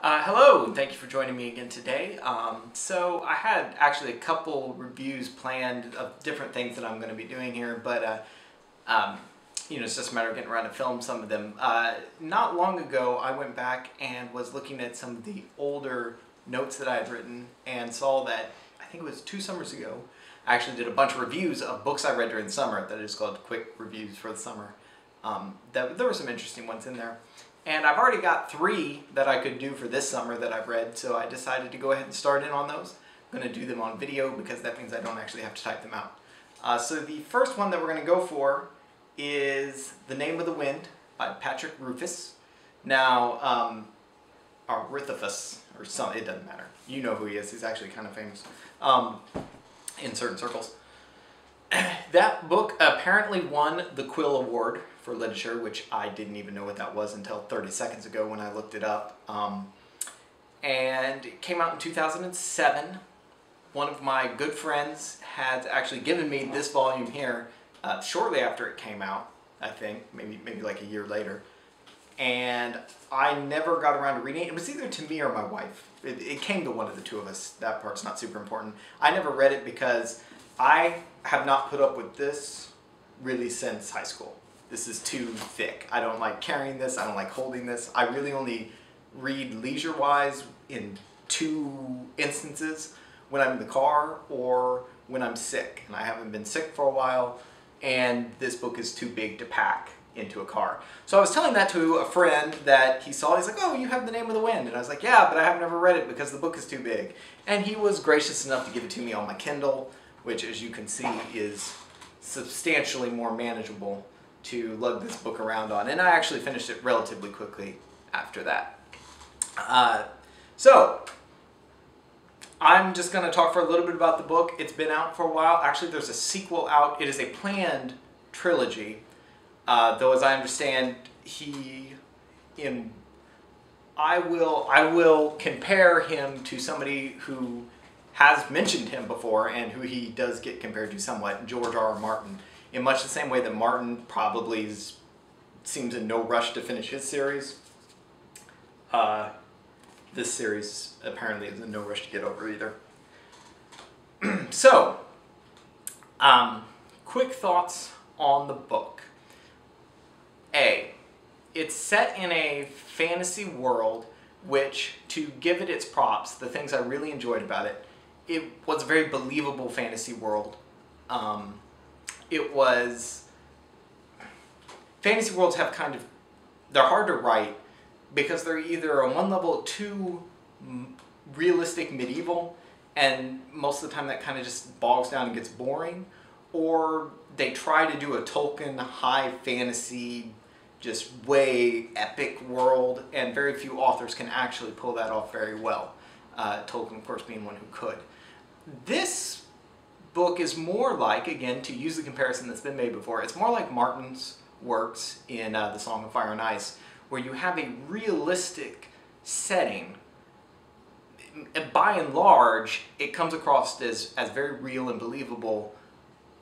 Hello, and thank you for joining me again today. So I had actually a couple reviews planned of different things that I'm going to be doing here, but it's just a matter of getting around to film some of them. Not long ago, I went back and was looking at some of the older notes that I had written and saw that, I think it was 2 summers ago, I actually did a bunch of reviews of books I read during the summer that is called Quick Reviews for the Summer. There were some interesting ones in there. And I've already got 3 that I could do for this summer that I've read, so I decided to go ahead and start in on those. I'm going to do them on video because that means I don't actually have to type them out. So the first one that we're going to go for is The Name of the Wind by Patrick Rothfuss. Now, or Rothfuss, or some, it doesn't matter. You know who he is. He's actually kind of famous in certain circles. That book apparently won the Quill Award for literature, which I didn't even know what that was until 30 seconds ago when I looked it up. And it came out in 2007. One of my good friends had actually given me this volume here shortly after it came out, I think, maybe like a year later. And I never got around to reading it. It was either to me or my wife. It came to one of the two of us. That part's not super important. I never read it because I have not put up with this really since high school. This is too thick. I don't like carrying this. I don't like holding this. I really only read leisure-wise in 2 instances, when I'm in the car or when I'm sick. And I haven't been sick for a while, and this book is too big to pack into a car. So I was telling that to a friend that he saw. He's like, "Oh, you have The Name of the Wind." And I was like, "Yeah, but I have never read it because the book is too big." And he was gracious enough to give it to me on my Kindle, which, as you can see, is substantially more manageable to lug this book around on, and I actually finished it relatively quickly after that. So I'm just going to talk for a little bit about the book. It's been out for a while. Actually, there's a sequel out. It is a planned trilogy, though as I understand, I will compare him to somebody who has mentioned him before and who he does get compared to somewhat, George R. R. Martin. In much the same way that Martin probably seems in no rush to finish his series, this series apparently is in no rush to get over either. So, quick thoughts on the book. It's set in a fantasy world which, to give it its props, the things I really enjoyed about it, it was a very believable fantasy world. Fantasy worlds have they're hard to write because they're either on one level too realistic medieval, and most of the time that kind of just bogs down and gets boring, or they try to do a Tolkien high fantasy, just way epic world, and very few authors can actually pull that off very well. Tolkien, of course, being one who could. This book is more like, again, to use the comparison that's been made before, it's more like Martin's works in The Song of Fire and Ice, where you have a realistic setting. By and large, it comes across as very real and believable,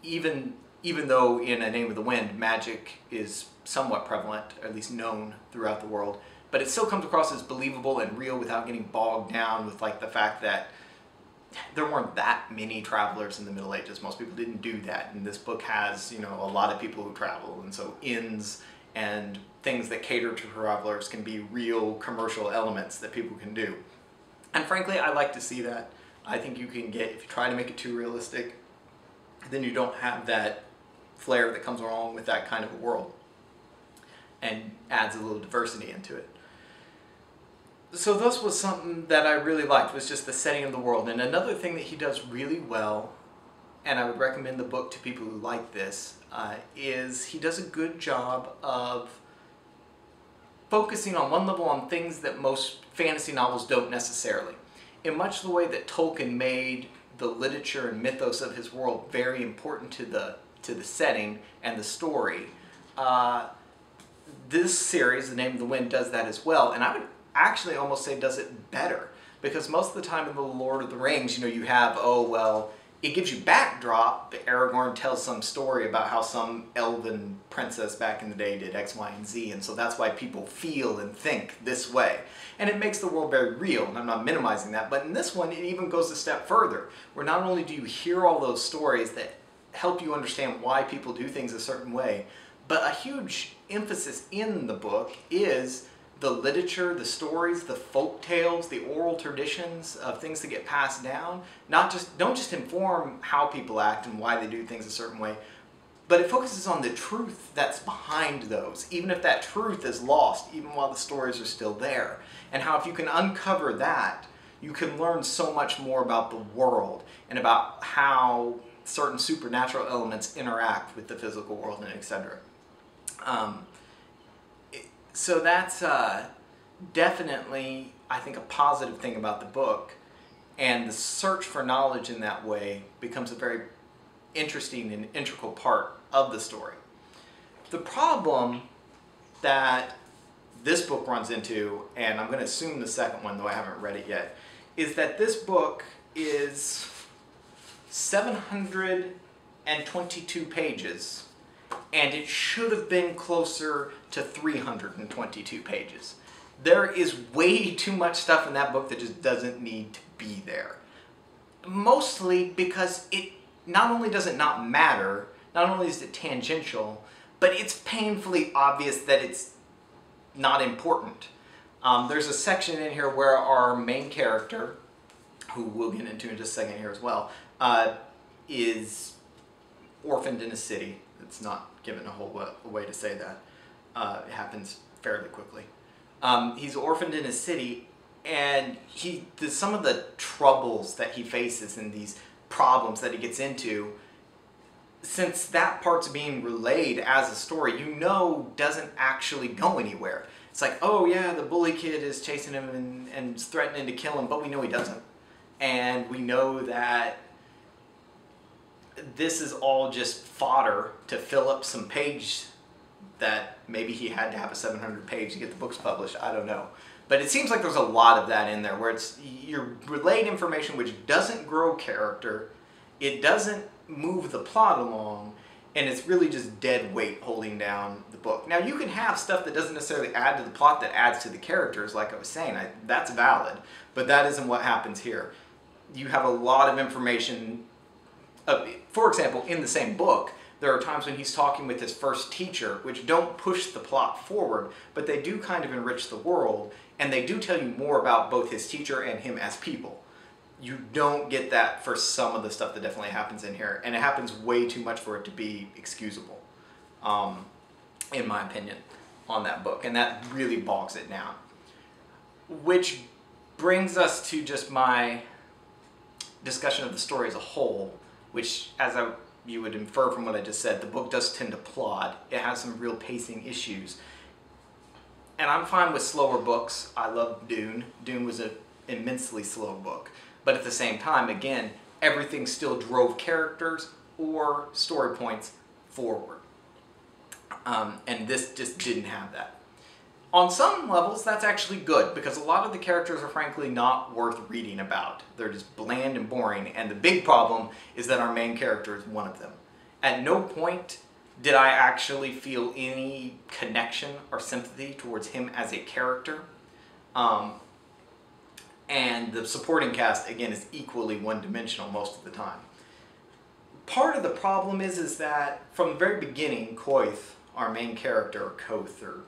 even though in A Name of the Wind, magic is somewhat prevalent, or at least known throughout the world, but it still comes across as believable and real without getting bogged down with like the fact that there weren't that many travelers in the Middle Ages. Most people didn't do that, and this book has, a lot of people who travel, and so inns and things that cater to travelers can be real commercial elements that people can do. And frankly, I like to see that. I think you can get, if you try to make it too realistic, then you don't have that flair that comes along with that kind of a world, and adds a little diversity into it. So this was something that I really liked, was just the setting of the world. And another thing that he does really well, and I would recommend the book to people who like this, is he does a good job of focusing on one level on things that most fantasy novels don't necessarily. In much the way that Tolkien made the literature and mythos of his world very important to the setting and the story, this series, The Name of the Wind, does that as well. And I would actually almost say does it better, because most of the time in The Lord of the Rings, you have, oh well, it gives you backdrop. Aragorn tells some story about how some elven princess back in the day did X, Y, and Z, and so that's why people feel and think this way. And it makes the world very real, and I'm not minimizing that, but in this one it even goes a step further, where not only do you hear all those stories that help you understand why people do things a certain way, but a huge emphasis in the book is the literature, the stories, the folk tales, the oral traditions of things that get passed down. Don't just inform how people act and why they do things a certain way, but it focuses on the truth that's behind those, even if that truth is lost, even while the stories are still there. And how if you can uncover that, you can learn so much more about the world and about how certain supernatural elements interact with the physical world and etc. So that's definitely, I think, a positive thing about the book, and the search for knowledge in that way becomes a very interesting and integral part of the story. The problem that this book runs into, and I'm going to assume the second one, though I haven't read it yet, is that this book is 722 pages, and it should have been closer to 322 pages. There is way too much stuff in that book that just doesn't need to be there. Mostly because it not only does it not matter, not only is it tangential, but it's painfully obvious that it's not important. There's a section in here where our main character, who we'll get into in just a second here as well, is orphaned in a city. It's not given a whole way to say that. It happens fairly quickly. He's orphaned in a city, and some of the troubles that he faces and these problems that he gets into, since that part's being relayed as a story, you know doesn't actually go anywhere. It's like, oh yeah, the bully kid is chasing him and threatening to kill him, but we know he doesn't. And we know that this is all just fodder to fill up some page that maybe he had to have a 700 page to get the books published. I don't know. But it seems like there's a lot of that in there where you're relayed information which doesn't grow character, it doesn't move the plot along, and it's really just dead weight holding down the book. Now you can have stuff that doesn't necessarily add to the plot that adds to the characters, like I was saying, that's valid, but that isn't what happens here. You have a lot of information. For example, in the same book, there are times when he's talking with his first teacher, which don't push the plot forward, but they do kind of enrich the world, and they do tell you more about both his teacher and him as people. You don't get that for some of the stuff that definitely happens in here, and it happens way too much for it to be excusable, in my opinion, on that book, and that really bogs it down. Which brings us to just my discussion of the story as a whole, which, as you would infer from what I just said, the book does tend to plod. It has some real pacing issues. And I'm fine with slower books. I love Dune. Dune was an immensely slow book. But at the same time, again, everything still drove characters or story points forward. And this just didn't have that. On some levels, that's actually good, because a lot of the characters are frankly not worth reading about. They're just bland and boring, and the big problem is that our main character is one of them. At no point did I actually feel any connection or sympathy towards him as a character. And the supporting cast, again, is equally one-dimensional most of the time. Part of the problem is that from the very beginning, Koith, our main character, or Koth, or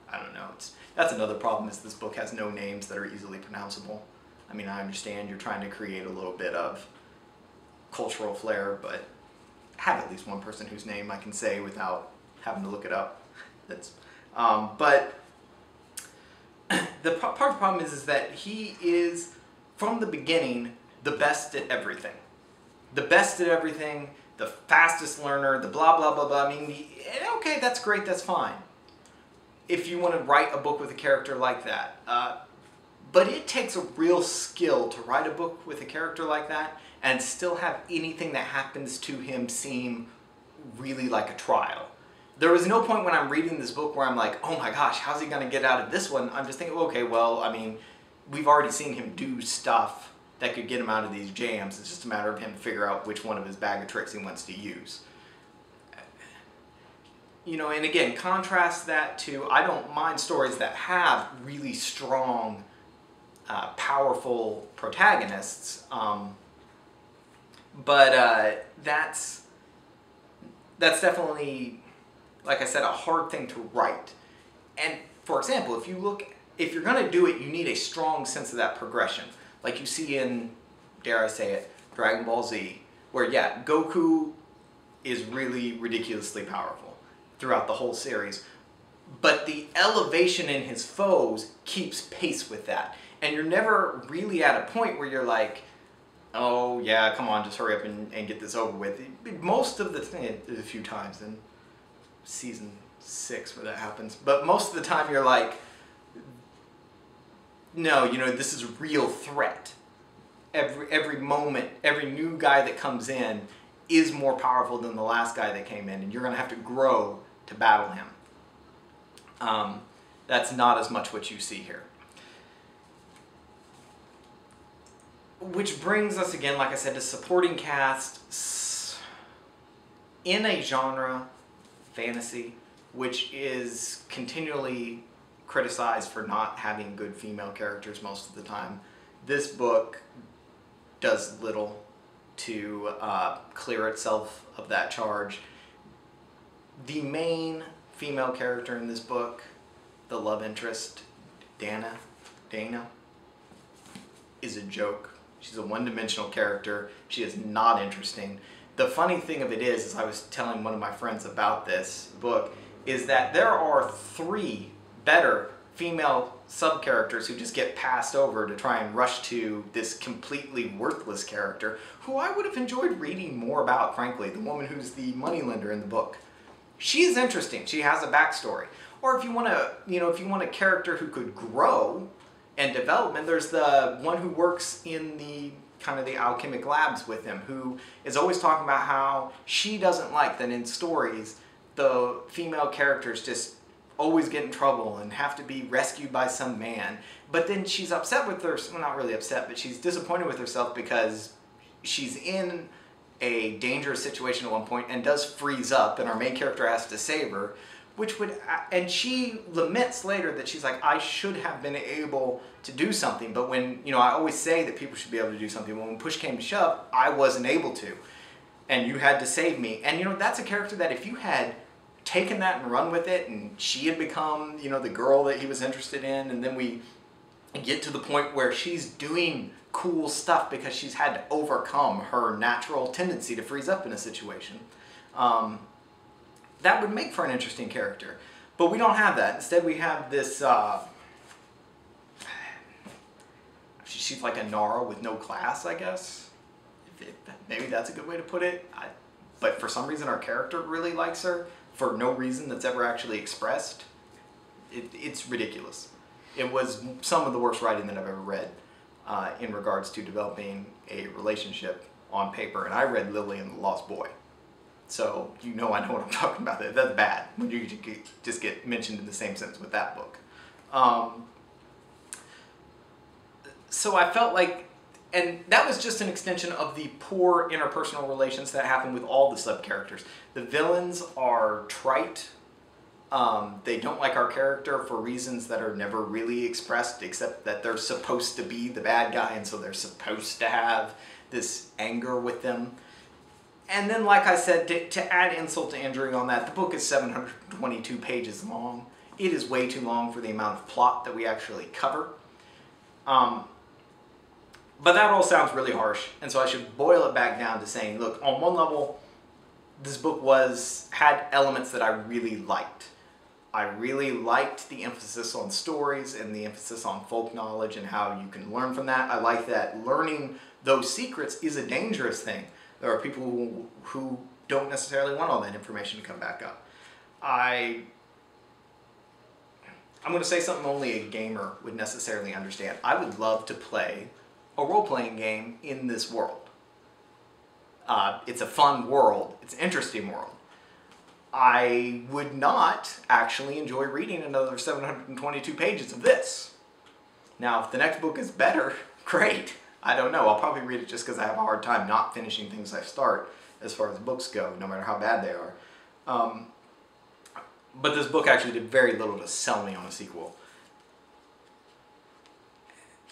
I don't know, that's another problem, is this book has no names that are easily pronounceable. I mean, I understand you're trying to create a little bit of cultural flair, but have at least one person whose name I can say without having to look it up. But part of the problem is that he is, from the beginning, the best at everything. The best at everything, the fastest learner, the blah, blah, blah, blah. I mean, okay, that's great, that's fine, if you want to write a book with a character like that. But it takes a real skill to write a book with a character like that and still have anything that happens to him seem really like a trial. There was no point when I'm reading this book where I'm like, oh my gosh, how's he going to get out of this one? I'm just thinking, okay, well, I mean, we've already seen him do stuff that could get him out of these jams. It's just a matter of him figure out which one of his bag of tricks he wants to use. You know, and again, contrast that to, I don't mind stories that have really strong, powerful protagonists, but that's definitely, like I said, a hard thing to write. And for example, if you're going to do it, you need a strong sense of that progression. Like you see in, dare I say it, Dragon Ball Z, where yeah, Goku is really ridiculously powerful throughout the whole series. But the elevation in his foes keeps pace with that. And you're never really at a point where you're like, oh yeah, come on, just hurry up and get this over with. Most of the thing, there's a few times in season 6 where that happens, but most of the time you're like, no, you know, this is a real threat. Every moment, every new guy that comes in is more powerful than the last guy that came in, and you're going to have to grow to battle him. That's not as much what you see here. Which brings us again, like I said, to supporting cast in a genre, fantasy, which is continually criticized for not having good female characters most of the time. This book does little to clear itself of that charge. The main female character in this book, the love interest, Dana, is a joke. She's a one-dimensional character. She is not interesting. The funny thing of it is, as I was telling one of my friends about this book, is that there are 3 better female sub-characters who just get passed over to try and rush to this completely worthless character who I would have enjoyed reading more about, frankly, the woman who's the moneylender in the book. She's interesting. She has a backstory. Or if you want to, you know, if you want a character who could grow and development, there's the one who works in the kind of the alchemic labs with him, who is always talking about how she doesn't like that in stories the female characters just always get in trouble and have to be rescued by some man. But then she's upset with her, well, not really upset, but she's disappointed with herself because she's in a dangerous situation at one point and does freeze up, and our main character has to save her, which would, and she laments later that she's like, I should have been able to do something, but when, you know, I always say that people should be able to do something, but when push came to shove, I wasn't able to, and you had to save me. And you know, that's a character that if you had taken that and run with it, and she had become, you know, the girl that he was interested in, and then we get to the point where she's doing cool stuff because she's had to overcome her natural tendency to freeze up in a situation. That would make for an interesting character. But we don't have that. Instead we have this, she's like a Nara with no class, I guess. Maybe that's a good way to put it. But for some reason our character really likes her, for no reason that's ever actually expressed. It's ridiculous. It was some of the worst writing that I've ever read in regards to developing a relationship on paper. And I read Lily and the Lost Boy. So you know I know what I'm talking about. That's bad when you just get mentioned in the same sentence with that book. So I felt like, and that was just an extension of the poor interpersonal relations that happen with all the sub-characters. The villains are trite. They don't like our character for reasons that are never really expressed, except that they're supposed to be the bad guy, and so they're supposed to have this anger with them. And then, like I said, to add insult to injury on that, the book is 722 pages long. It is way too long for the amount of plot that we actually cover. But that all sounds really harsh, and so I should boil it back down to saying, look, on one level, this book had elements that I really liked. I really liked the emphasis on stories and the emphasis on folk knowledge and how you can learn from that. I like that learning those secrets is a dangerous thing. There are people who don't necessarily want all that information to come back up. I'm going to say something only a gamer would necessarily understand. I would love to play a role-playing game in this world. It's a fun world. It's an interesting world. I would not actually enjoy reading another 722 pages of this. Now, if the next book is better, great. I don't know. I'll probably read it just because I have a hard time not finishing things I start as far as books go, no matter how bad they are. But this book actually did very little to sell me on a sequel.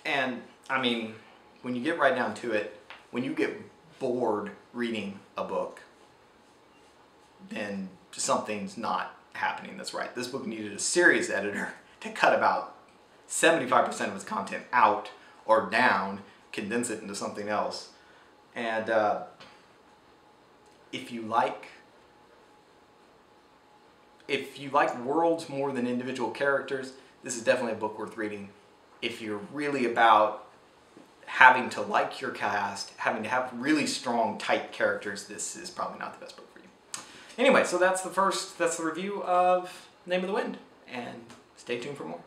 And, I mean, when you get right down to it, when you get bored reading a book, then something's not happening that's right. This book needed a serious editor to cut about 75% of its content out or down, condense it into something else. And if you like worlds more than individual characters, this is definitely a book worth reading. If you're really about having to like your cast, having to have really strong, tight characters, this is probably not the best book for you. Anyway, so that's the review of Name of the Wind, and stay tuned for more.